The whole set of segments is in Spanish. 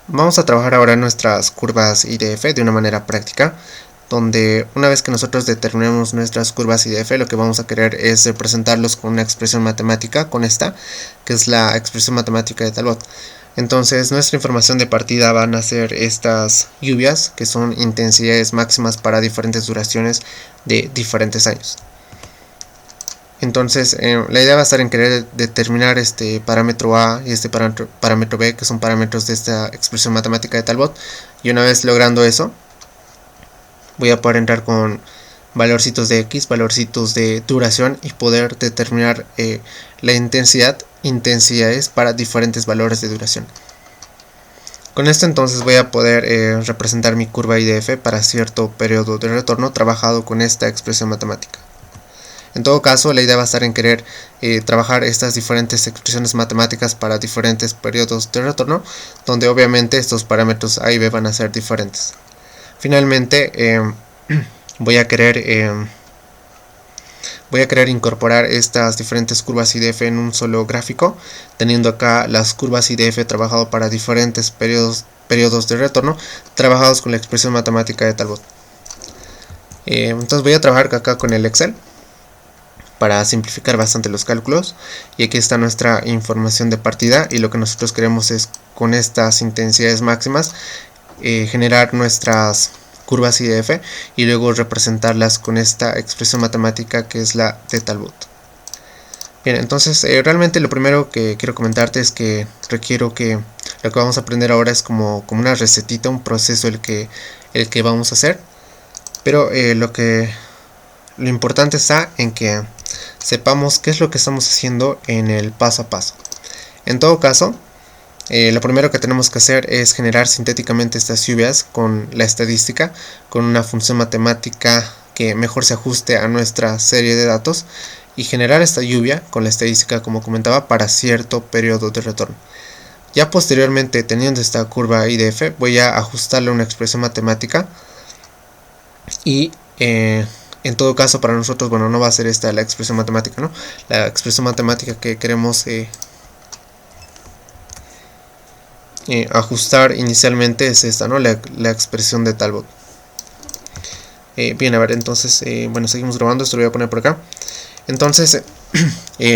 Vamos a trabajar ahora nuestras curvas IDF de una manera práctica, donde una vez que nosotros determinemos nuestras curvas IDF, lo que vamos a querer es representarlos con una expresión matemática, con esta, que es la expresión matemática de Talbot. Entonces nuestra información de partida van a ser estas lluvias, que son intensidades máximas para diferentes duraciones de diferentes años. Entonces la idea va a estar en querer determinar este parámetro A y este parámetro B, que son parámetros de esta expresión matemática de Talbot. Y una vez logrando eso, voy a poder entrar con valorcitos de X, valorcitos de duración y poder determinar la intensidades para diferentes valores de duración. Con esto entonces voy a poder representar mi curva IDF para cierto periodo de retorno trabajado con esta expresión matemática. En todo caso, la idea va a estar en querer trabajar estas diferentes expresiones matemáticas para diferentes periodos de retorno, donde obviamente estos parámetros A y B van a ser diferentes. Finalmente, voy a querer incorporar estas diferentes curvas IDF en un solo gráfico, teniendo acá las curvas IDF trabajado para diferentes periodos de retorno, trabajados con la expresión matemática de Talbot. Entonces voy a trabajar acá con el Excel para simplificar bastante los cálculos, y aquí está nuestra información de partida, y lo que nosotros queremos es con estas intensidades máximas generar nuestras curvas IDF y luego representarlas con esta expresión matemática que es la de Talbot. Bien, entonces realmente lo primero que quiero comentarte es que requiero que lo que vamos a aprender ahora es como una recetita, un proceso el que vamos a hacer, pero lo importante está en que sepamos qué es lo que estamos haciendo en el paso a paso. En todo caso, lo primero que tenemos que hacer es generar sintéticamente estas lluvias con la estadística, con una función matemática que mejor se ajuste a nuestra serie de datos, y generar esta lluvia con la estadística, como comentaba, para cierto periodo de retorno. Ya posteriormente, teniendo esta curva IDF, voy a ajustarle una expresión matemática y en todo caso para nosotros, bueno, no va a ser esta la expresión matemática, ¿no? La expresión matemática que queremos ajustar inicialmente es esta, ¿no? La expresión de Talbot. Bien, a ver, entonces, bueno, seguimos grabando, esto lo voy a poner por acá. Entonces,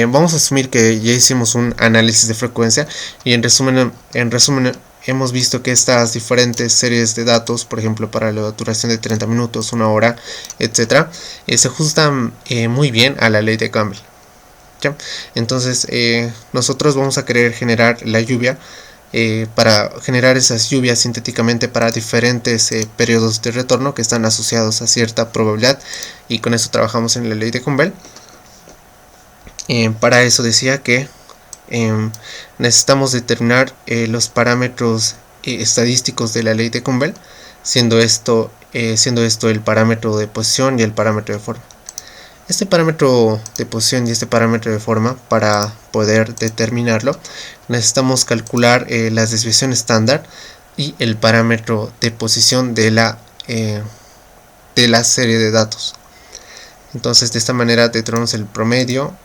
vamos a asumir que ya hicimos un análisis de frecuencia y en resumen hemos visto que estas diferentes series de datos, por ejemplo para la duración de 30 minutos, 1 hora, etc., se ajustan muy bien a la ley de Campbell. ¿Ya? Entonces nosotros vamos a querer generar la lluvia para generar esas lluvias sintéticamente para diferentes periodos de retorno que están asociados a cierta probabilidad, y con eso trabajamos en la ley de Campbell. Para eso decía que necesitamos determinar los parámetros estadísticos de la ley de Campbell, siendo esto el parámetro de posición y el parámetro de forma. Este parámetro de posición y este parámetro de forma, para poder determinarlo, necesitamos calcular la desviación estándar y el parámetro de posición de la serie de datos. Entonces de esta manera determinamos el promedio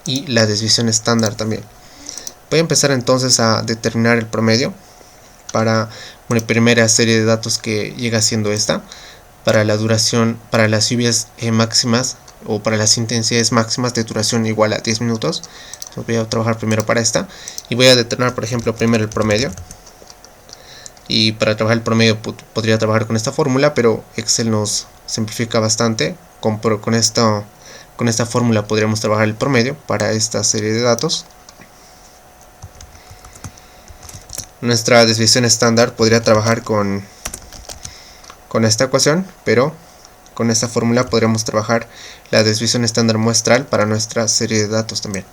y la desviación estándar también. Voy a empezar entonces a determinar el promedio para una primera serie de datos que llega siendo esta, para la duración, para las lluvias máximas o para las intensidades máximas de duración igual a 10 minutos. Entonces voy a trabajar primero para esta y voy a determinar, por ejemplo, primero el promedio. Y para trabajar el promedio podría trabajar con esta fórmula, pero Excel nos simplifica bastante. Con esta fórmula podríamos trabajar el promedio para esta serie de datos. Nuestra desviación estándar podría trabajar con esta ecuación, pero con esta fórmula podríamos trabajar la desviación estándar muestral para nuestra serie de datos también.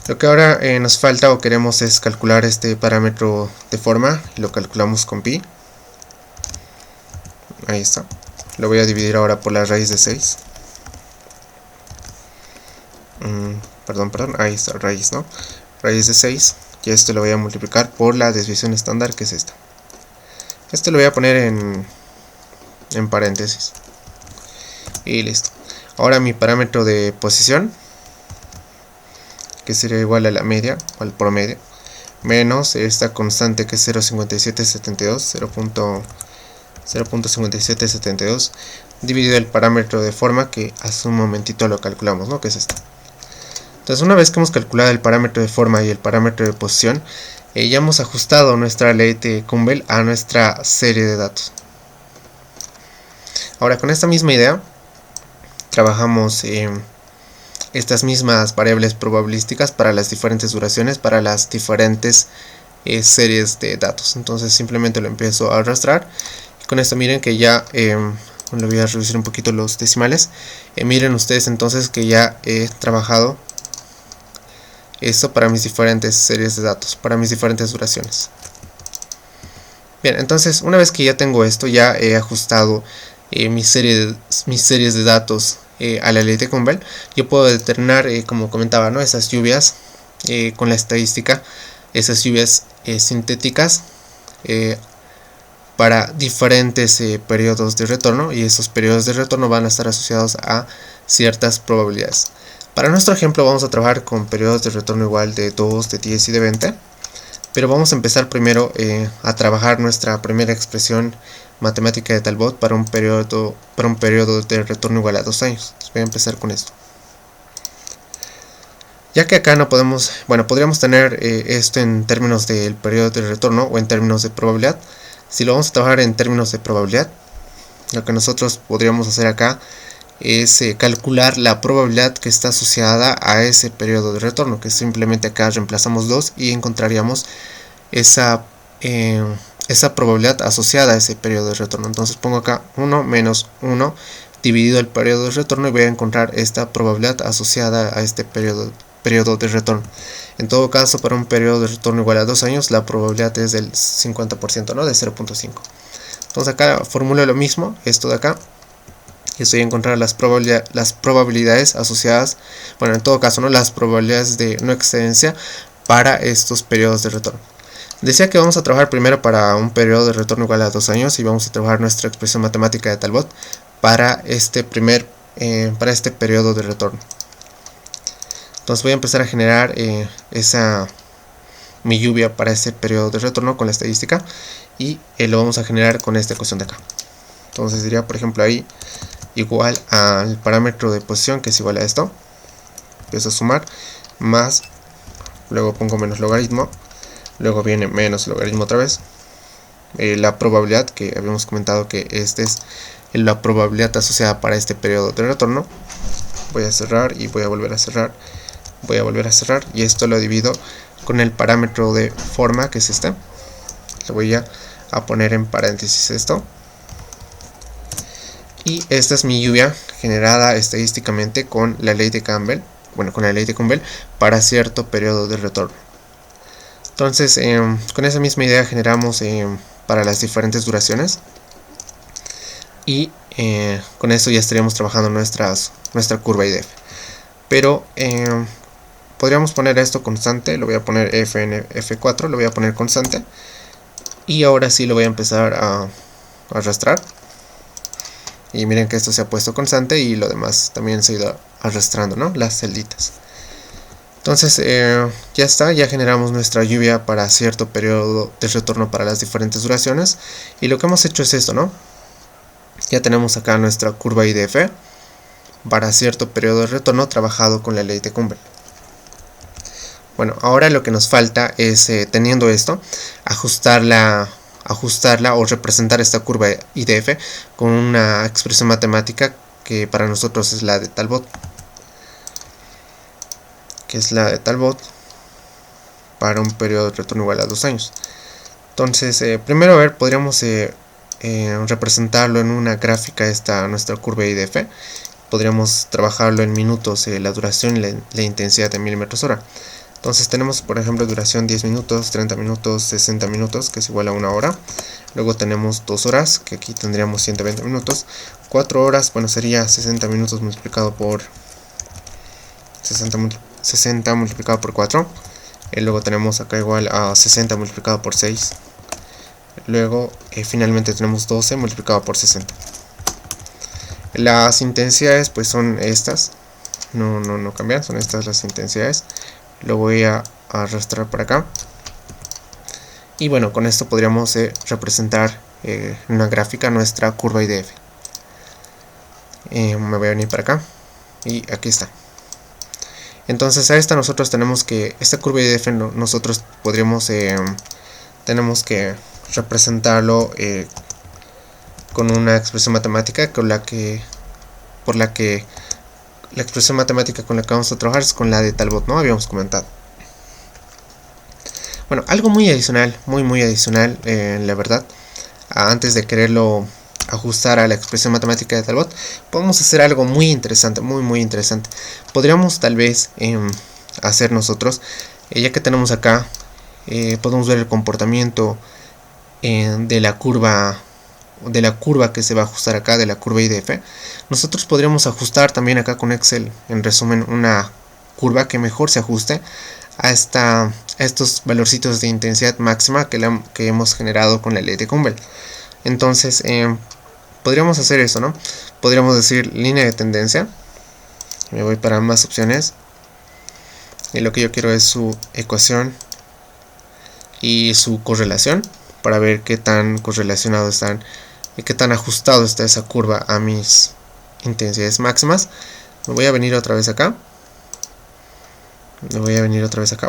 Lo que ahora nos falta o queremos es calcular este parámetro de forma, y lo calculamos con pi. Ahí está. Lo voy a dividir ahora por la raíz de 6. Perdón, ahí está, raíz, ¿no? Raíz de 6, y esto lo voy a multiplicar por la desviación estándar, que es esta. Esto lo voy a poner en paréntesis. Y listo. Ahora mi parámetro de posición, que sería igual a la media o al promedio, menos esta constante que es 0.5772 dividido el parámetro de forma que hace un momentito lo calculamos, ¿no? Que es esto. Entonces, una vez que hemos calculado el parámetro de forma y el parámetro de posición, ya hemos ajustado nuestra ley de Campbell a nuestra serie de datos. Ahora, con esta misma idea trabajamos estas mismas variables probabilísticas para las diferentes duraciones, para las diferentes series de datos. Entonces simplemente lo empiezo a arrastrar. Y con esto miren que ya le voy a reducir un poquito los decimales. Miren ustedes entonces que ya he trabajado esto para mis diferentes series de datos, para mis diferentes duraciones. Bien, entonces una vez que ya tengo esto, ya he ajustado mis series de datos a la ley de Campbell, yo puedo determinar, como comentaba, ¿no? Esas lluvias con la estadística, esas lluvias sintéticas para diferentes periodos de retorno, y esos periodos de retorno van a estar asociados a ciertas probabilidades. Para nuestro ejemplo vamos a trabajar con periodos de retorno igual de 2, de 10 y de 20, pero vamos a empezar primero a trabajar nuestra primera expresión matemática de Talbot para un periodo de retorno igual a 2 años. Entonces voy a empezar con esto. Ya que acá no podemos, podríamos tener esto en términos del periodo de retorno o en términos de probabilidad. Si lo vamos a trabajar en términos de probabilidad, lo que nosotros podríamos hacer acá es calcular la probabilidad que está asociada a ese periodo de retorno, que simplemente acá reemplazamos 2 y encontraríamos esa probabilidad asociada a ese periodo de retorno. Entonces pongo acá 1 menos 1 dividido el periodo de retorno y voy a encontrar esta probabilidad asociada a este periodo de retorno. En todo caso, para un periodo de retorno igual a 2 años, la probabilidad es del 50%, ¿no? De 0.5. Entonces acá formulo lo mismo, esto de acá, y estoy a encontrar las probabilidades asociadas, en todo caso, ¿no? Las probabilidades de no excedencia para estos periodos de retorno. Decía que vamos a trabajar primero para un periodo de retorno igual a 2 años y vamos a trabajar nuestra expresión matemática de Talbot para este periodo de retorno. Entonces voy a empezar a generar mi lluvia para este periodo de retorno con la estadística, y lo vamos a generar con esta ecuación de acá. Entonces diría, por ejemplo, ahí igual al parámetro de posición, que es igual a esto. Empiezo a sumar, más, luego pongo menos logaritmo, luego viene menos logaritmo otra vez. La probabilidad, que habíamos comentado que esta es la probabilidad asociada para este periodo de retorno. Voy a cerrar y voy a volver a cerrar. Voy a volver a cerrar, y esto lo divido con el parámetro de forma, que es este. Le voy a poner en paréntesis esto. Y esta es mi lluvia generada estadísticamente con la ley de Campbell. Con la ley de Campbell para cierto periodo de retorno. Entonces, con esa misma idea generamos para las diferentes duraciones. Y con eso ya estaríamos trabajando nuestra curva IDF. Pero podríamos poner esto constante. Lo voy a poner F4, lo voy a poner constante. Y ahora sí lo voy a empezar a arrastrar. Y miren que esto se ha puesto constante y lo demás también se ha ido arrastrando, ¿no? Las celditas. Entonces ya está, ya generamos nuestra lluvia para cierto periodo de retorno para las diferentes duraciones. Y lo que hemos hecho es esto, ¿no? Ya tenemos acá nuestra curva IDF para cierto periodo de retorno trabajado con la ley de Campbell. Ahora lo que nos falta es, teniendo esto, ajustarla o representar esta curva IDF con una expresión matemática que para nosotros es la de Talbot, para un periodo de retorno igual a 2 años. Entonces, primero podríamos representarlo en una gráfica, nuestra curva IDF. Podríamos trabajarlo en minutos, la duración y la intensidad de milímetros hora. Entonces tenemos, por ejemplo, duración 10 minutos, 30 minutos, 60 minutos, que es igual a 1 hora. Luego tenemos 2 horas, que aquí tendríamos 120 minutos. 4 horas, sería 60 minutos multiplicado por 60 multiplicado por 4. Luego tenemos acá igual a 60 multiplicado por 6. Luego finalmente tenemos 12 multiplicado por 60. Las intensidades pues son estas. No cambian, son estas las intensidades. Lo voy a arrastrar para acá. Y bueno, con esto podríamos representar en una gráfica nuestra curva IDF. Me voy a venir para acá y aquí está. Entonces a esta nosotros tenemos que, esta curva IDF nosotros podríamos, tenemos que representarlo con una expresión matemática por la que la expresión matemática con la que vamos a trabajar es con la de Talbot, ¿no? Habíamos comentado. Bueno, algo muy adicional, muy adicional, la verdad, antes de quererlo ajustar a la expresión matemática de Talbot, podemos hacer algo muy interesante, muy interesante. Podríamos tal vez hacer nosotros, ya que tenemos acá, podemos ver el comportamiento de la curva que se va a ajustar acá, de la curva IDF. Nosotros podríamos ajustar también acá con Excel, en resumen, una curva que mejor se ajuste a estos valorcitos de intensidad máxima que hemos generado con la ley de Gumbel. Entonces podríamos hacer eso, ¿no? Podríamos decir línea de tendencia. Me voy para más opciones y lo que yo quiero es su ecuación y su correlación, para ver qué tan correlacionados están y qué tan ajustado está esa curva a mis intensidades máximas. Me voy a venir otra vez acá.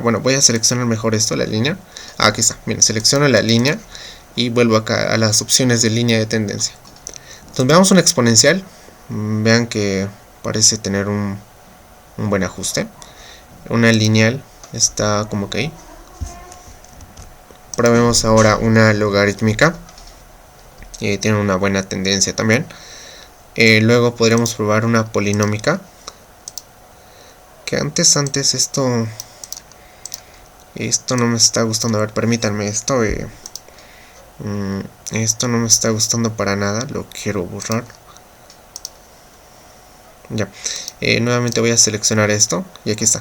Bueno, voy a seleccionar mejor esto, la línea. Aquí está. Miren, selecciono la línea y vuelvo acá a las opciones de línea de tendencia. Entonces veamos una exponencial. Vean que parece tener un buen ajuste. Una lineal está como que ahí. Probemos ahora una logarítmica. Tiene una buena tendencia también. Luego podríamos probar una polinómica. Que antes esto no me está gustando. A ver, permítanme esto. Esto no me está gustando para nada. Lo quiero borrar. Ya. Nuevamente voy a seleccionar esto. Y aquí está.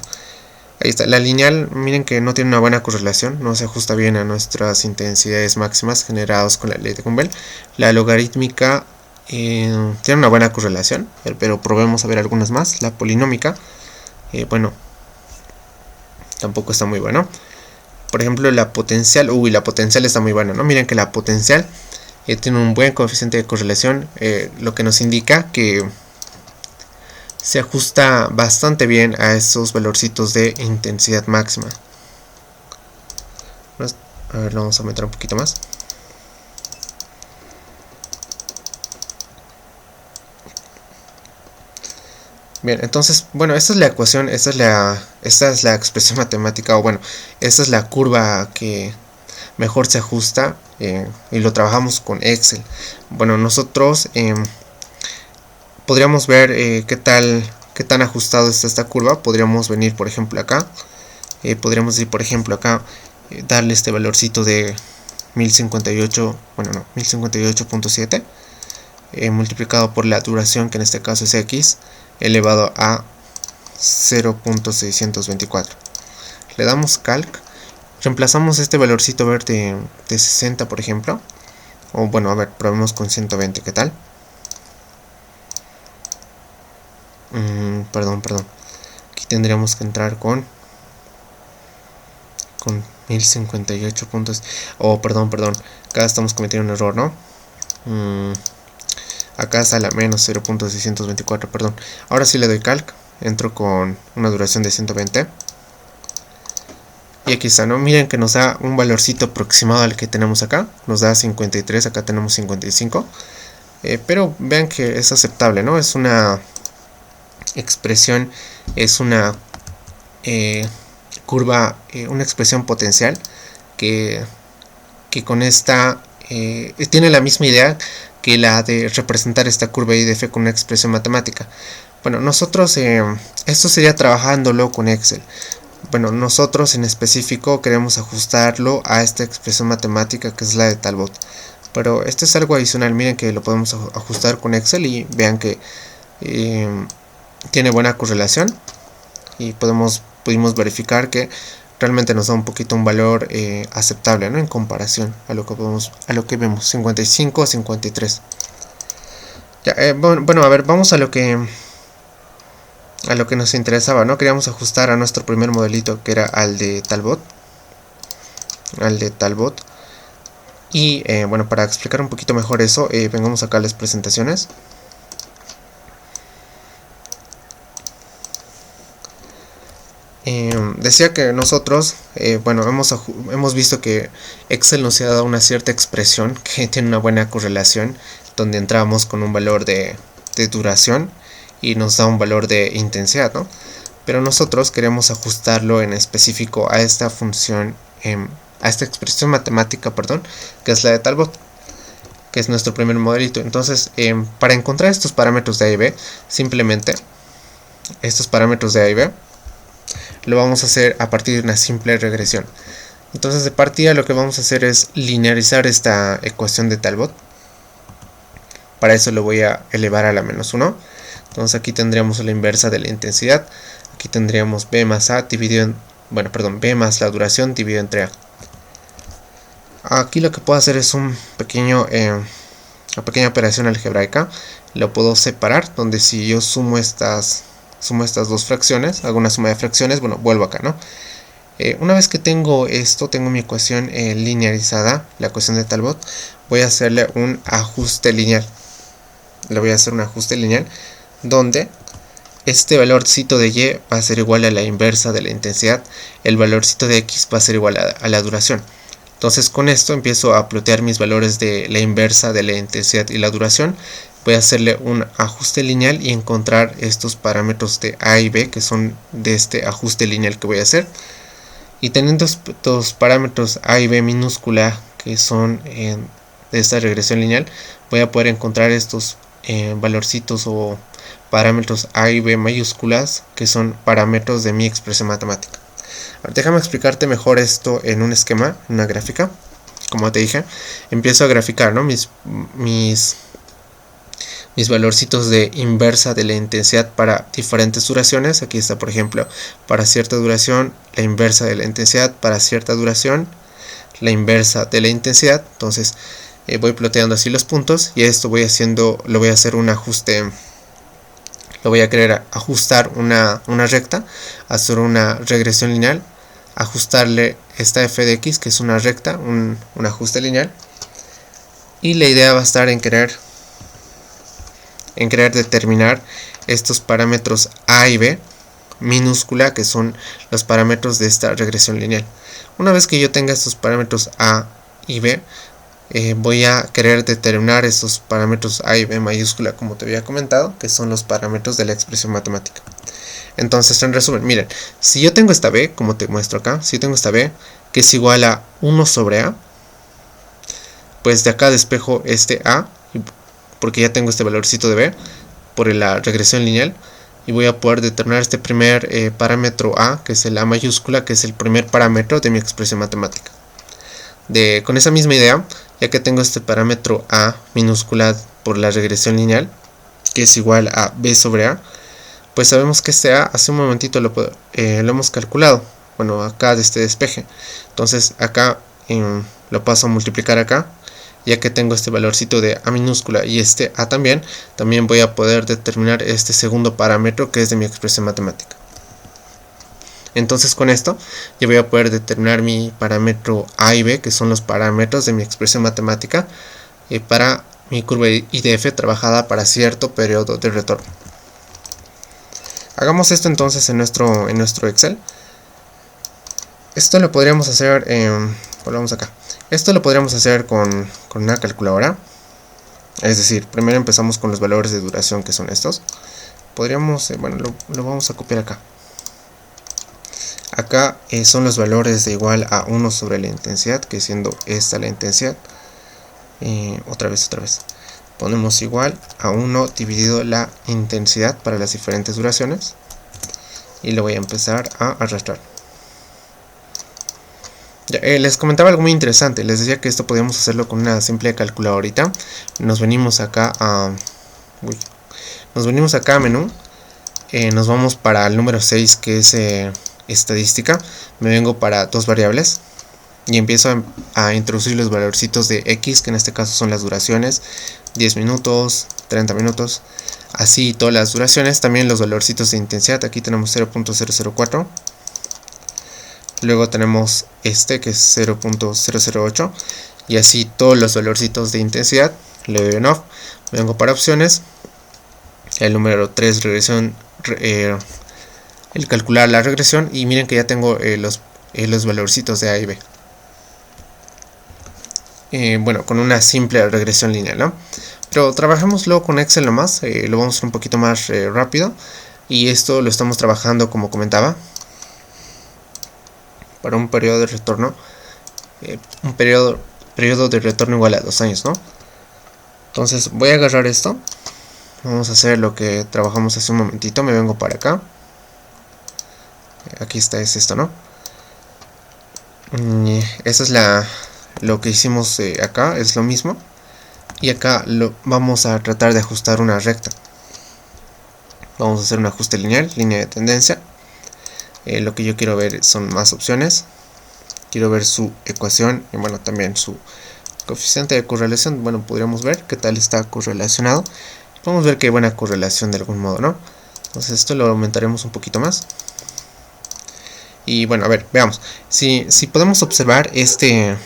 Ahí está. La lineal, miren que no tiene una buena correlación. No se ajusta bien a nuestras intensidades máximas generadas con la ley de Gumbel. La logarítmica tiene una buena correlación. Pero probemos a ver algunas más. La polinómica. Bueno, tampoco está muy bueno. Por ejemplo, la potencial. La potencial está muy buena, ¿no? Miren que la potencial tiene un buen coeficiente de correlación. Lo que nos indica que se ajusta bastante bien a esos valorcitos de intensidad máxima. A ver, lo vamos a meter un poquito más. Bien, entonces, bueno, esta es la ecuación, esta es la expresión matemática, o bueno, esta es la curva que mejor se ajusta y lo trabajamos con Excel. Bueno, nosotros podríamos ver qué tan ajustado está esta curva. Podríamos venir, por ejemplo, acá. Podríamos ir, por ejemplo, acá, darle este valorcito de 1058, bueno, no, 1058.7 multiplicado por la duración, que en este caso es X, elevado a 0.624. Le damos calc, reemplazamos este valorcito verde de 60, por ejemplo, o bueno, a ver, probemos con 120, ¿qué tal? Perdón, aquí tendríamos que entrar con 1058 puntos. Perdón, acá estamos cometiendo un error, ¿no? Acá está la menos 0.624, perdón. Ahora sí le doy calc, entro con una duración de 120. Y aquí está, ¿no? Miren que nos da un valorcito aproximado al que tenemos acá. Nos da 53, acá tenemos 55. Pero vean que es aceptable, ¿no? Es una expresión, es una curva, una expresión potencial que con esta tiene la misma idea que la de representar esta curva IDF con una expresión matemática. Bueno, nosotros esto sería trabajándolo con Excel. Bueno, nosotros en específico queremos ajustarlo a esta expresión matemática que es la de Talbot. Pero esto es algo adicional. Miren que lo podemos ajustar con Excel y vean que tiene buena correlación. Y pudimos verificar que realmente nos da un poquito un valor aceptable, ¿no? En comparación a lo que vemos 55 a 53. Ya, bueno, a ver, vamos a lo que nos interesaba, ¿no? Queríamos ajustar a nuestro primer modelito, que era al de Talbot. Y bueno, para explicar un poquito mejor eso, vengamos acá a las presentaciones. Decía que nosotros, bueno, hemos visto que Excel nos ha dado una cierta expresión que tiene una buena correlación, donde entramos con un valor de duración y nos da un valor de intensidad, ¿no? Pero nosotros queremos ajustarlo en específico a esta función, a esta expresión matemática, perdón, que es la de Talbot, que es nuestro primer modelito. Entonces, para encontrar estos parámetros de A y B, simplemente estos parámetros de A y B lo vamos a hacer a partir de una simple regresión. Entonces, de partida lo que vamos a hacer es linearizar esta ecuación de Talbot. Para eso lo voy a elevar a la menos 1. Entonces aquí tendríamos la inversa de la intensidad. Aquí tendríamos B más A dividido en, bueno, perdón, B más la duración dividido entre A. Aquí lo que puedo hacer es una pequeña operación algebraica. Lo puedo separar, donde si yo sumo estas dos fracciones, hago una suma de fracciones, bueno, vuelvo acá, ¿no? Una vez que tengo esto, tengo mi ecuación linearizada, la ecuación de Talbot, voy a hacerle un ajuste lineal. Le voy a hacer un ajuste lineal donde este valorcito de Y va a ser igual a la inversa de la intensidad, el valorcito de X va a ser igual a la duración. Entonces con esto empiezo a plotear mis valores de la inversa de la intensidad y la duración. Voy a hacerle un ajuste lineal y encontrar estos parámetros de A y B que son de este ajuste lineal que voy a hacer. Y teniendo estos parámetros A y B minúscula que son de esta regresión lineal, voy a poder encontrar estos valorcitos o parámetros A y B mayúsculas que son parámetros de mi expresión matemática. Ahora, déjame explicarte mejor esto en un esquema, en una gráfica. Como te dije, empiezo a graficar, ¿no? mis valorcitos de inversa de la intensidad para diferentes duraciones. Aquí está, por ejemplo, para cierta duración la inversa de la intensidad, para cierta duración la inversa de la intensidad. Entonces voy ploteando así los puntos y esto lo voy a hacer un ajuste, lo voy a querer ajustar una recta, hacer una regresión lineal, ajustarle esta f de x que es una recta, un ajuste lineal, y la idea va a estar en querer determinar estos parámetros A y B minúscula que son los parámetros de esta regresión lineal. Una vez que yo tenga estos parámetros A y B, voy a querer determinar estos parámetros A y B mayúscula, como te había comentado, que son los parámetros de la expresión matemática. Entonces, en resumen, miren, si yo tengo esta B, como te muestro acá, si yo tengo esta B, que es igual a 1 sobre A, pues de acá despejo este A, porque ya tengo este valorcito de B por la regresión lineal, y voy a poder determinar este primer parámetro A, que es el A mayúscula, que es el primer parámetro de mi expresión matemática. Con esa misma idea, ya que tengo este parámetro A minúscula por la regresión lineal, que es igual a B sobre A, pues sabemos que este A hace un momentito lo hemos calculado, bueno, acá de este despeje. Entonces acá lo paso a multiplicar acá, ya que tengo este valorcito de A minúscula y este A también voy a poder determinar este segundo parámetro que es de mi expresión matemática. Entonces con esto yo voy a poder determinar mi parámetro A y B, que son los parámetros de mi expresión matemática para mi curva IDF trabajada para cierto periodo de retorno. Hagamos esto entonces en nuestro Excel. Esto lo podríamos hacer, volvamos acá. Esto lo podríamos hacer con una calculadora. Es decir, primero empezamos con los valores de duración, que son estos. Podríamos, bueno, lo vamos a copiar acá. Acá son los valores de igual a 1 sobre la intensidad, que siendo esta la intensidad. Otra vez. Ponemos igual a 1 dividido la intensidad para las diferentes duraciones. Y lo voy a empezar a arrastrar. Les comentaba algo muy interesante. Les decía que esto podíamos hacerlo con una simple calculadorita. Nos venimos acá a menú. Nos vamos para el número 6, que es estadística. Me vengo para dos variables y empiezo a introducir los valorcitos de X, que en este caso son las duraciones, 10 minutos, 30 minutos, así todas las duraciones. También los valorcitos de intensidad. Aquí tenemos 0.004. Luego tenemos este, que es 0.008, y así todos los valorcitos de intensidad. Le doy en off, vengo para opciones, el número 3 regresión, el calcular la regresión, y miren que ya tengo los valorcitos de A y B. Bueno, con una simple regresión lineal, ¿no? Pero trabajémoslo con Excel nomás, lo vamos a hacer un poquito más rápido, y esto lo estamos trabajando como comentaba para un periodo de retorno, un periodo de retorno igual a 2 años, ¿no? Entonces voy a agarrar esto, vamos a hacer lo que trabajamos hace un momentito, me vengo para acá, aquí está, es esto, ¿no? Esa es lo que hicimos acá, es lo mismo, y acá vamos a tratar de ajustar una recta. Vamos a hacer un ajuste lineal, línea de tendencia. Lo que yo quiero ver son más opciones, quiero ver su ecuación y bueno, también su coeficiente de correlación. Bueno, podríamos ver qué tal está correlacionado, podemos ver que hay buena correlación de algún modo, ¿no? Entonces esto lo aumentaremos un poquito más. Y bueno, a ver, veamos. Si podemos observar, este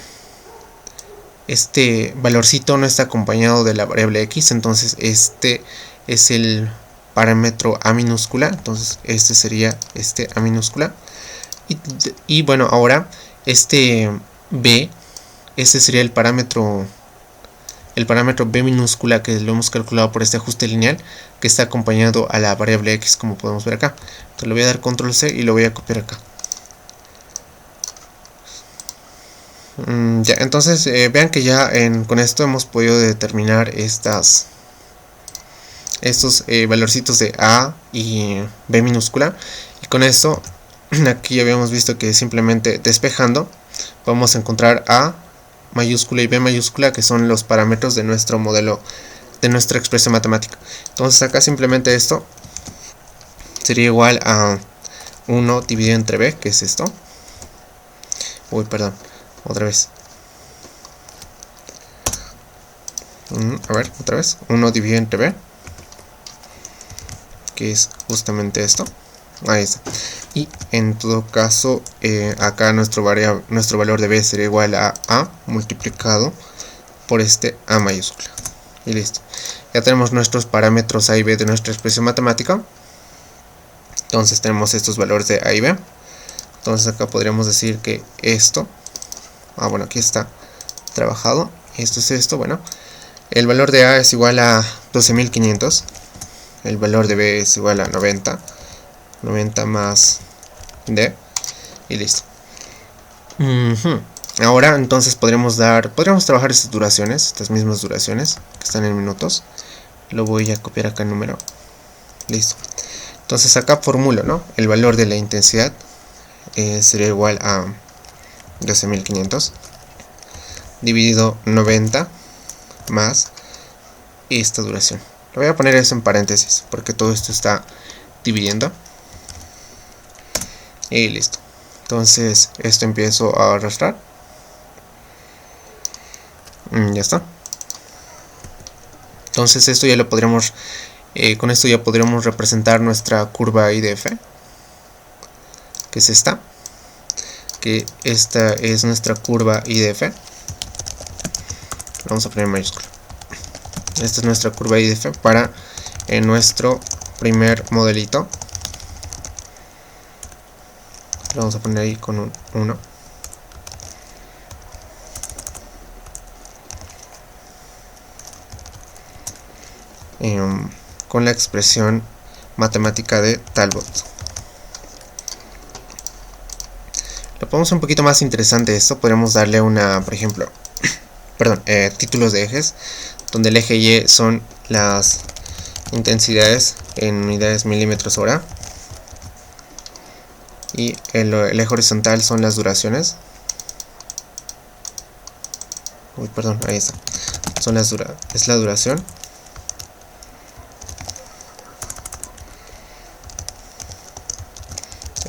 valorcito no está acompañado de la variable x, entonces este es el parámetro a minúscula, entonces este sería este a minúscula. Y bueno, ahora este b, este sería el parámetro b minúscula, que lo hemos calculado por este ajuste lineal, que está acompañado a la variable x, como podemos ver acá. Entonces le voy a dar control C y lo voy a copiar acá. Ya, entonces vean que ya con esto hemos podido determinar estos valorcitos de A y B minúscula, y con esto aquí ya habíamos visto que simplemente despejando vamos a encontrar A mayúscula y B mayúscula, que son los parámetros de nuestro modelo, de nuestra expresión matemática. Entonces acá simplemente esto sería igual a 1 dividido entre B, que es esto. Uy, perdón, otra vez. A ver, otra vez. 1 dividido entre B, que es justamente esto. Ahí está. Y en todo caso, acá nuestro valor de B sería igual a A multiplicado por este A mayúscula. Y listo. Ya tenemos nuestros parámetros A y B de nuestra expresión matemática. Entonces tenemos estos valores de A y B. Entonces acá podríamos decir que esto, bueno, aquí está trabajado. Esto es esto, bueno. El valor de A es igual a 12.500. El valor de B es igual a 90 más D. Y listo. Ahora entonces podríamos trabajar estas mismas duraciones que están en minutos. Lo voy a copiar acá en número. Listo. Entonces acá formulo, ¿no? El valor de la intensidad sería igual a 12.500 dividido 90 más esta duración. Le voy a poner eso en paréntesis porque todo esto está dividiendo. Y listo. Entonces esto empiezo a arrastrar. Ya está. Entonces esto ya lo podríamos, con esto ya podríamos representar nuestra curva IDF, que es esta. Que esta es nuestra curva IDF. Vamos a poner en mayúscula. Esta es nuestra curva IDF para nuestro primer modelito. Lo vamos a poner ahí con un 1. Con la expresión matemática de Talbot. Lo ponemos un poquito más interesante esto. Podemos darle por ejemplo, títulos de ejes, donde el eje Y son las intensidades en unidades milímetros hora, y el eje horizontal son las duraciones. Ahí está. Es la duración.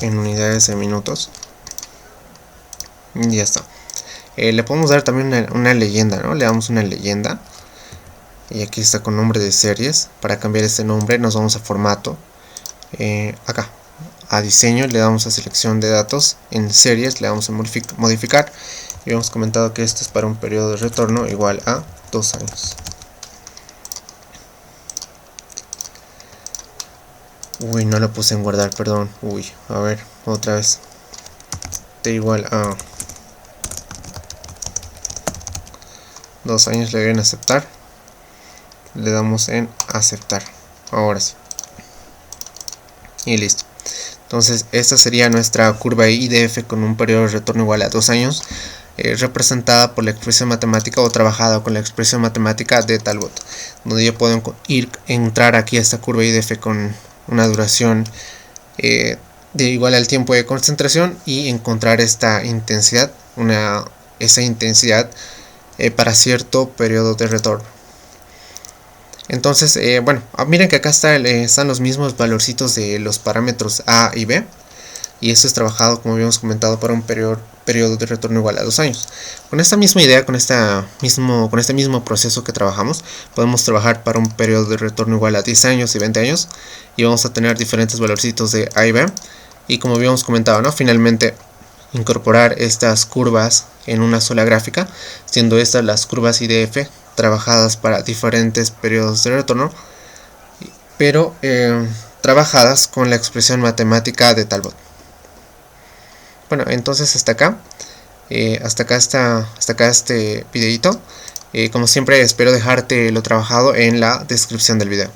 En unidades de minutos. Y ya está. Le podemos dar también una leyenda, ¿no? Le damos una leyenda. Y aquí está con nombre de series. Para cambiar este nombre nos vamos a formato. Acá. A diseño le damos a selección de datos. En series le damos a modificar. y hemos comentado que esto es para un periodo de retorno igual a 2 años. Uy, no lo puse en guardar, perdón. Uy, a ver, otra vez. T igual a 2 años, le doy en aceptar. Le damos en aceptar. Ahora sí. Y listo. Entonces esta sería nuestra curva IDF con un periodo de retorno igual a 2 años, representada por la expresión matemática o trabajada con la expresión matemática de Talbot, donde yo puedo entrar aquí a esta curva IDF con una duración de igual al tiempo de concentración y encontrar esta intensidad, esa intensidad para cierto periodo de retorno. Entonces, bueno, miren que acá están los mismos valorcitos de los parámetros A y B, y esto es trabajado, como habíamos comentado, para un periodo de retorno igual a 2 años. Con esta misma idea, con este mismo proceso que trabajamos, podemos trabajar para un periodo de retorno igual a 10 años y 20 años, y vamos a tener diferentes valorcitos de A y B, y como habíamos comentado, ¿no? Finalmente incorporar estas curvas en una sola gráfica, siendo estas las curvas IDF trabajadas para diferentes periodos de retorno, pero trabajadas con la expresión matemática de Talbot. Bueno, entonces hasta acá este videito. Como siempre, espero dejarte lo trabajado en la descripción del video.